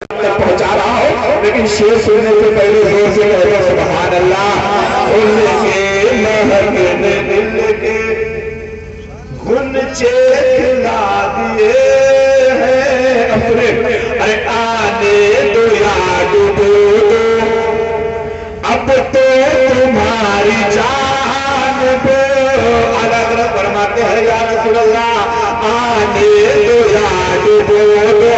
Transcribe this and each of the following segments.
پہنچا رہا ہوں، لیکن شیر سننے سے پہلے زور سے کہہ دو سبحان اللہ۔ ان کے مہک نے دل کے غنچے کھلا دیے ہیں اپنے، ارے آنے دو یا ڈوبو دو اب تو تمہاری جانب، الگ فرماتے ہیں یا رسول اللہ آنے دو یا ڈوبو دو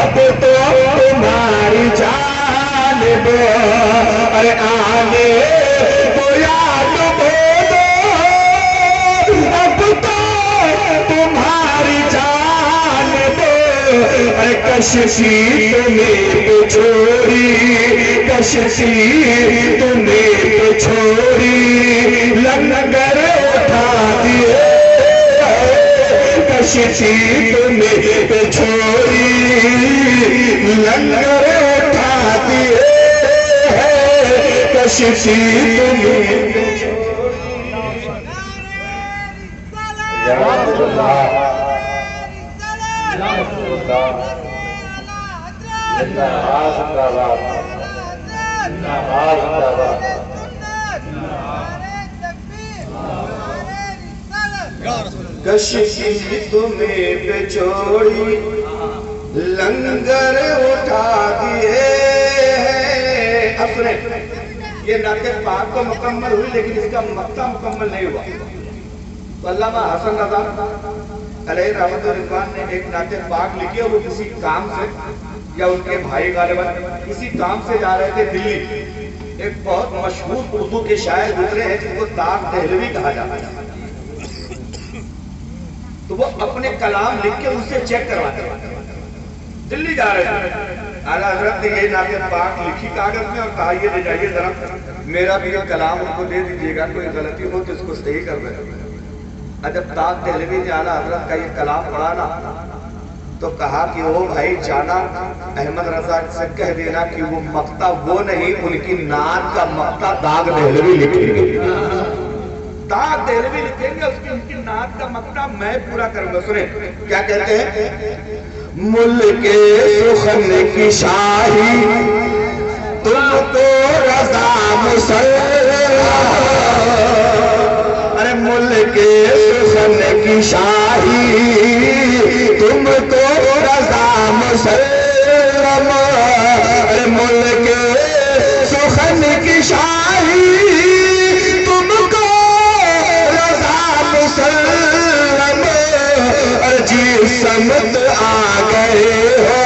اب تو تمہاری جانب، ارے آنے دو یا ڈوبو دو اب تو تمہاری جانب، ارے کشتی تمہیں تو چھوڑی، کشتی تمہیں تو چھوڑی لنگر اٹھا دیے، کشتی تمہیں تو چھوڑی لنگر اٹھا دیے، کشتی تمہیں تو چھوڑی۔ یا رسول اللہ، یا رسول اللہ، کشتی تمہیں پہ چھوڑی لنگر اٹھا دیے ہیں۔ اب سنیں، یہ نعت پاک تو مکمل ہوئی لیکن اس کا مقطع مکمل نہیں ہوا۔ تو علامہ حسن رضا علیہ رحمت و رضوان نے ایک نعت پاک لکھی اور وہ کسی کام سے یا ان کے بھائی غالباً کسی کام سے جا رہے تھے دلی، ایک بہت مشہور اردو کے شاعر گزرے ہیں جن کو داغ دہلوی کہا جاتا ہے، تو وہ اپنے کلام لکھ کے اسے چیک کرواتے ہیں۔ دلی جا رہے تھے، اعلیٰ حضرت نے یہ نعت پاک لکھی کاغذ میں اور کہا یہ لے جائیے ذرا، میرا بھی یہ کلام ان کو دے دیجیے گا، کوئی غلطی ہو تو اس کو صحیح کر دیں۔ جب داغ دہلوی نے اعلیٰ حضرت کا یہ کلام پڑھا نا تو کہا کہ وہ بھائی جانا احمد رضا سے کہہ دینا کہ وہ مقطع وہ نہیں، ان کی نعت کا مقطع داغ دہلوی لکھیں گے، داغ دہلوی لکھیں گے، اس کی ان کی نعت کا مقطع میں پورا کروں گا۔ سنیں کیا کہتے ہیں، ملک سخن کی شاہی تم کو رضا مسلم، ارے ملک سخن کی شاہی تم کو رضا مسلم، ارے ملک سخن کی شاہی تم کو رضا مسلم، ارے جی سمت آ گئے ہو،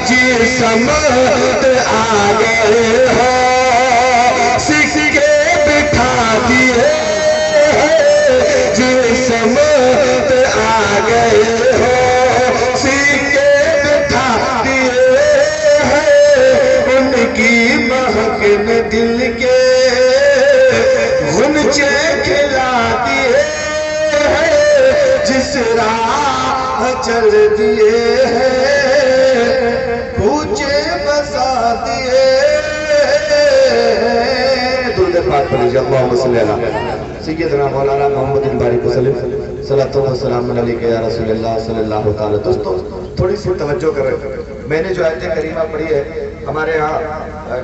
جی سمت آ گئے ہو، سکے بٹھا دیے جی سمت آ گئے ہو، سکے بٹھا دیے ان کی مہک میں دل کے غنچے کھلا دیے، جس راہ چل دیے کوچے بسا دیے۔ درود پاک پڑھیے، اللہم صلی اللہ سیدنا مولانا محمد بارک وسلم، صلاۃ و سلام علیکہ یا رسول اللہ صلی اللہ تعالی۔ دوستو تھوڑی سی توجہ کر رہے ہیں، میں نے جو آیت کریمہ پڑھی ہے، ہمارے ہاں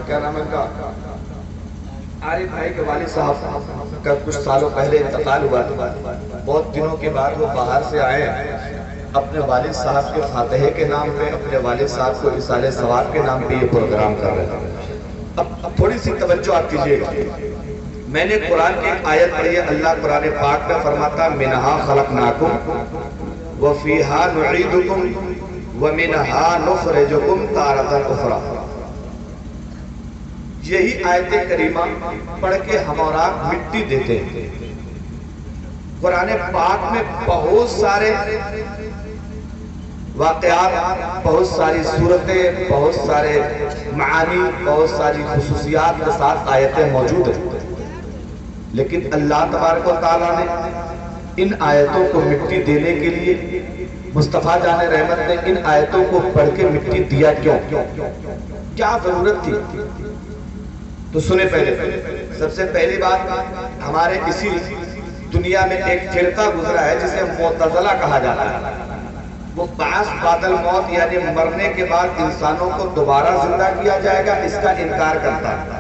کیا نام ہے ان کا، عارف بھائی کے والد صاحب کا کچھ سالوں پہلے انتقال ہوا تھا، بہت دنوں کے بعد وہ باہر سے آئے ہیں، اپنے والد صاحب کے فاتحے کے نام پہ، اپنے والد صاحب کو اصالہ ثواب کے نام پہ یہ پروگرام کر رہے ہیں۔ اب تھوڑی سی توجہ آپ کیجئے گا، میں نے قرآن کی آیت پڑھی ہے، اللہ قرآن پاک میں فرماتا منہا خلقناکم وفیہا نعیدکم ومنہا نخرجکم تارۃ اخری۔ یہی آیت کریمہ پڑھ کے ہم اور آپ مٹی دیتے ہیں۔ قرآن پاک میں بہت سارے واقعات، بہت ساری صورتیں، بہت سارے معانی، بہت ساری خصوصیات کے ساتھ آیتیں موجود ہیں، لیکن اللہ تبارک و تعالیٰ نے ان آیتوں کو مٹی دینے کے لیے مصطفیٰ جان رحمت نے ان آیتوں کو پڑھ کے مٹی دیا کیوں؟ کیا ضرورت تھی؟ تو سنیں پہلے، سب سے پہلی بات، ہمارے اسی دنیا میں ایک فرقہ گزرا ہے جسے معتزلہ کہا جاتا ہے۔ وہ بعث بعد الموت یعنی مرنے کے بعد انسانوں کو دوبارہ زندہ کیا جائے گا، اس کا انکار کرتا ہے۔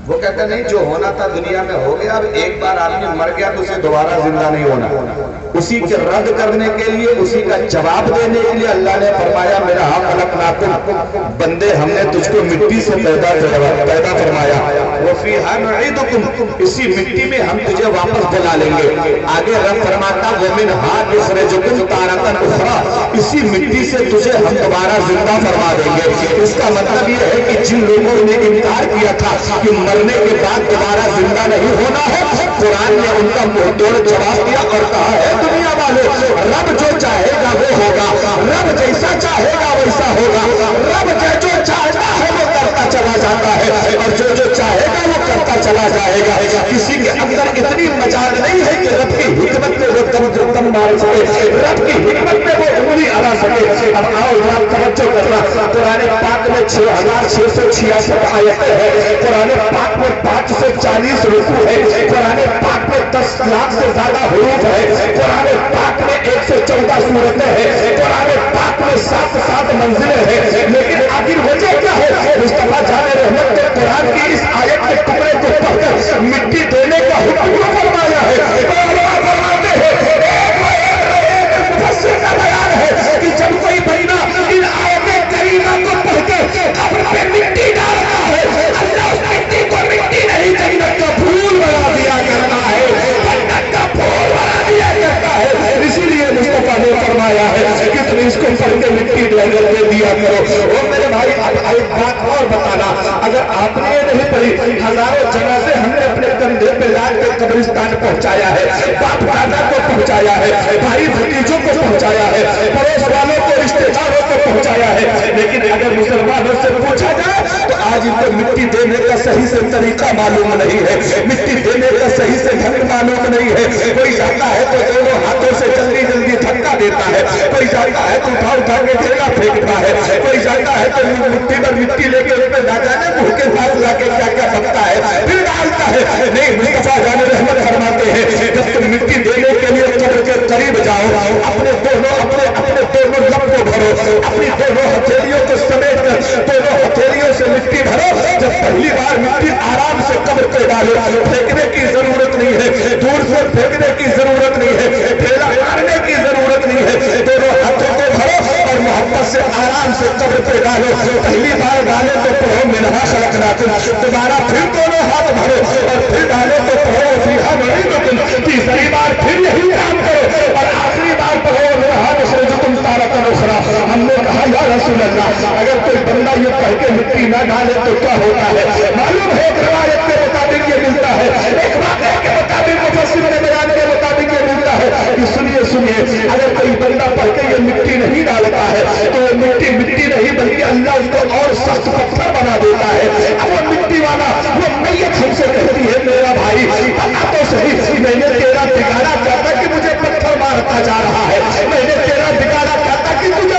وہ کہتا نہیں، جو ہونا تھا دنیا میں ہو گیا، اب ایک بار آدمی مر گیا تو اسے دوبارہ زندہ نہیں ہونا۔ اسی کے رد کرنے کے لیے، اسی کا جواب دینے کے لیے اللہ نے فرمایا میرا ہاں خلقناکم، بندے ہم نے تجھ کو مٹی سے پیدا فرمایا، وفیہا نعیدکم، اسی مٹی میں ہم تجھے واپس بلا لیں گے۔ آگے رب فرماتا ومنہا نخرجکم تارۃ اخری، اسی مٹی سے تجھے ہم دوبارہ زندہ فرما دیں گے۔ اس کا مطلب یہ ہے کہ جن لوگوں نے انکار کیا تھا کہ مرنے کے بعد دوبارہ زندہ نہیں ہونا ہے، قرآن نے ان کا منہ توڑ جواب دیا اور کہا ہے دنیا والے، رب جو چاہے گا وہ ہوگا، رب جیسا چاہے گا ویسا ہوگا، رب جو چاہتا ہے وہ کرتا چلا جاتا ہے، اور جو چاہے گا وہ کرتا چلا جائے گا۔ کسی کے اندر اتنی مجال نہیں ہے کہ رب کی حکمت میں وہ دم مار سکے، رب کی حکمت میں وہ انگلی اڑا سکے۔ اب آؤ یہاں توجہ کرنا، قرآن پاک میں 6666 آیتیں ہیں، قرآن پاک میں 5 سے 40 رکوع ہے، قرآن پاک میں 10 لاکھ سے زیادہ حروف ہے، قرآن پاک میں 114 سورتیں ہیں، قرآن پاک میں 7 منزلیں ہیں، لیکن آخر وجہ کیا ہے؟ مصطفیٰ جان رحمت نے قرآن کی اس آیت کے ٹکڑے کو پڑھ کر مٹی دینے کا حکم فرمایا ہے۔ فرماتے ہیں ایک مفسر کا بیان ہے کہ جب کوئی بندہ ان آیت کریمہ کو پڑھ کے قبر پہ مٹی ڈالتا ہے، اللہ اس مٹی کو مٹی نہیں جنت کا پھول بنا دیا کرتا ہے، جنت کا پھول بنا دیا کرتا ہے۔ اسی لیے مصطفیٰ نے فرمایا ہے کہ تم اس کو پڑھ کے مٹی دے دیا کرو۔ اور میرے بھائی اب ایک بات اور بتانا، اگر آپ نے یہ نہیں پڑھی، ہزاروں جنازے ہم نے اپنے کندھے پہ لا کے قبرستان پہنچایا ہے، باپ دادا کو پہنچایا ہے، بھائی بھتیجوں کو پہنچایا ہے، پڑوس والوں کو، رشتے داروں کو پہنچایا ہے، لیکن اگر مسلمانوں سے پوچھا جائے تو آج ان کو مٹی دینے کا صحیح سے طریقہ معلوم نہیں ہے، مٹی دینے کا صحیح سے ڈھنگ معلوم نہیں ہے۔ کوئی جاتا ہے تو دونوں ہاتھوں سے جلدی جلدی دھکا دیتا ہے، کوئی جاتا ہے تو اٹھا کے جگہ پھینکتا ہے، کوئی جاتا ہے تو مٹی پر مٹی لے کے اس پہ نہ جانے منہ کے پاس لا کے کیا کیا بکتا ہے، پھر ڈالتا ہے۔ نہیں، مصطفیٰ جان رحمت فرماتے ہیں جب تم مٹی دینے کے لیے قبر کے قریب جاؤ، اپنے دونوں لب کو بھرو، اپنی دونوں ہتھیلیوں کو سمیٹ کر دونوں ہتھیلیوں سے مٹی بھرو۔ جب پہلی بار مٹی آرام سے قبر پہ ڈالو، پھینکنے کی ضرورت نہیں ہے، دور سے پھینکنے کی ضرورت نہیں ہے، ڈھیلا مارنے کی ضرورت نہیں ہے، دونوں ہاتھوں کو بھرو اور محبت سے آرام سے قبر پہ ڈالو۔ پہلی بار ڈالو تو پڑھو منہا خلقناکم، دوبارہ پھر دونوں ہاتھ بھرو اور پھر ڈالو تو پڑھو فیہا نعیدکم، تیسری بار پھر یہی کام کرو اور آخری بار پڑھو منہا نخرجکم تارۃ اخری۔ ہم نے کہا یا رسول اللہ، اگر کوئی بندہ یہ پڑھ کے مٹی نہ ڈالے تو کیا ہوتا ہے؟ معلوم ہے ایک روایت کے مطابق یہ ملتا ہے، ایک واقعے کے مطابق، مفسر نے بیان کے مطابق یہ ملتا ہے کہ سنیے، اگر کوئی بندہ پڑھ کے یہ مٹی نہیں ڈالتا ہے تو وہ مٹی نہیں بلکہ اللہ اس کو اور سخت پتھر بنا دیتا ہے۔ اب وہ مٹی والا وہ میت ہم سے کہتی ہے میرا بھائی پتا تو صحیح، میں نے تیرا بگاڑا چاہتا کہ مجھے پتھر مارتا جا رہا ہے، میں نے تیرا بگاڑا چاہتا کہ تجھے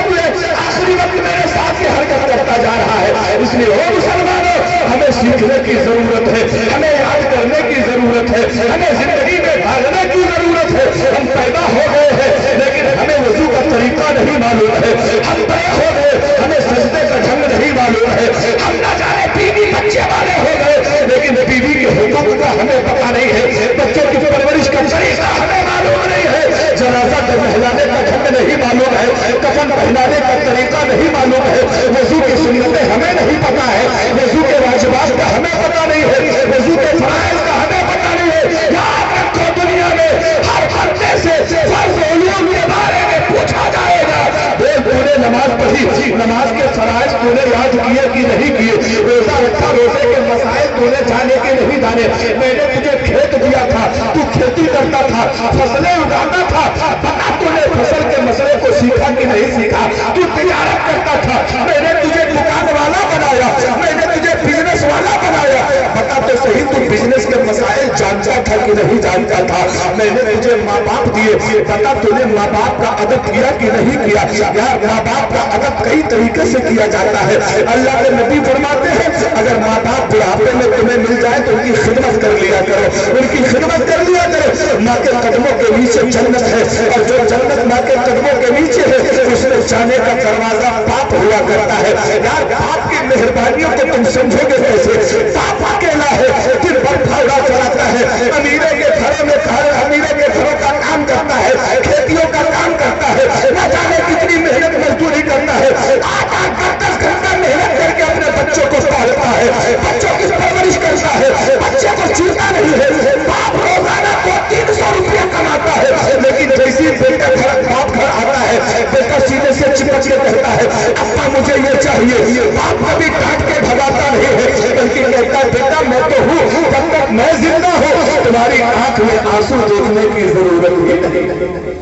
آخری وقت میرے ساتھ یہ حرکت کرتا جا رہا ہے۔ اس لیے وہ مسلمانوں، ہمیں سیکھنے کی ضرورت ہے، ہمیں یاد کرنے کی ضرورت ہے، ہمیں زندگی میں بھاگنے کی ضرورت ہے۔ ہم پیدا ہو گئے ہیں لیکن ہمیں وضو کا طریقہ نہیں معلوم ہے، ہم بڑے ہو گئے ہمیں سجدے کا ڈھنگ نہیں معلوم ہے، ہم نہ جانے بیوی بچے والے ہو گئے لیکن بیوی کے حقوق کا ہمیں پتہ نہیں ہے، بچوں کی پرورش کا طریقہ ہمیں معلوم نہیں ہے، جنازہ کو نہلانے کا ڈھنگ نہیں معلوم ہے، کفن پہنانے کا طریقہ نہیں معلوم ہے، وضو کی سنتیں ہمیں نہیں پتہ ہے، وضو کے واجبات کا ہمیں پتہ نہیں ہے، وضو کے فرائض کا ہمیں پتہ نہیں ہے۔ یاد رکھو دنیا میں ہر بندے سے فرض علوم کے بارے میں پوچھا جائے گا، تو نے نماز پڑھی، نماز کے فرائض تو نے یاد کیے کہ نہیں کیے، روزہ رکھا، روزے کے مسائل تو نے جانے کے نہیں جانے، میں نے تجھے کھیت دیا تھا، تو کھیتی کرتا تھا، فصلیں اگاتا تھا، پتا تو نے فصل کے مسئلے کو سیکھا کہ نہیں سیکھا، تو تجارت کرتا تھا، میں نے تجھے دکان والا بنایا، میں نے تجھے بزنس والا بنایا، بتا تو صحیح تو بزنس کے مسائل جانتا تھا کہ نہیں جانتا تھا، میں نے تجھے ماں باپ دیے، بتا تو نے ماں باپ کا ادب کیا کہ نہیں کیا؟ یار ماں باپ کا ادب کئی طریقے سے کیا جاتا ہے، اللہ کے نبی فرماتے ہیں اگر ماں باپ بڑھاپے میں تمہیں مل جائے تو ان کی خدمت کر لیا کرو، ان کی خدمت کر لیا کرو، ماں کے قدموں کے نیچے جنت ہے، اور جو جنت ماں کے قدموں کے نیچے ہے اس میں جانے کا دروازہ باپ ہوا کرتا ہے۔ یار باپ کی مہربانیوں کو تم سمجھو گے کیسے؟ باپ اکیلا ہے، دن بھر پھاوڑا چلاتا ہے، امیروں کے گھروں میں امیروں کے گھروں کا کام کرتا ہے، کھیتیوں کا کام کرتا ہے، نہ جانے کتنی محنت مزدوری کرتا ہے، 8-10 گھنٹہ محنت کر کے اپنے بچوں کو پالتا ہے، بچوں کی پرورش کرتا ہے، بچے کو چیتا نہیں ہے۔ باپ روزانہ 200-300 روپیہ کماتا ہے، لیکن جیسی بیٹا باپ گھر آتا ہے بیٹا سینے سے چپک کے کہتا ہے ابا مجھے یہ چاہیے۔ باپ کبھی ڈانٹ کے بھگاتا نہیں ہے بلکہ کہتا ہے بیٹا میں تو ہوں، جب تک میں زندہ ہوں تمہاری آنکھ میں آنسو دیکھنے کی ضرورت ہی نہیں۔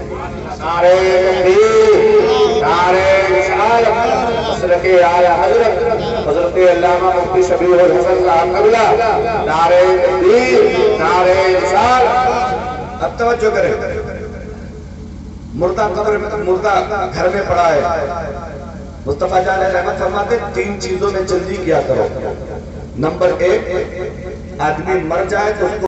نعرہ تکبیر، نعرہ رسالت، مسلک اعلی حضرت علامہ مفتی شبیہ الحسن صاحب قبلہ، نعرہ تکبیر، نعرہ رسالت۔ اب توجہ کریں، مردہ قبر میں مردہ گھر میں پڑا ہے، مصطفیٰ جان رحمت فرماتے 3 چیزوں میں جلدی کیا کرو۔ نمبر 1، آدمی مر جائے تو اس کو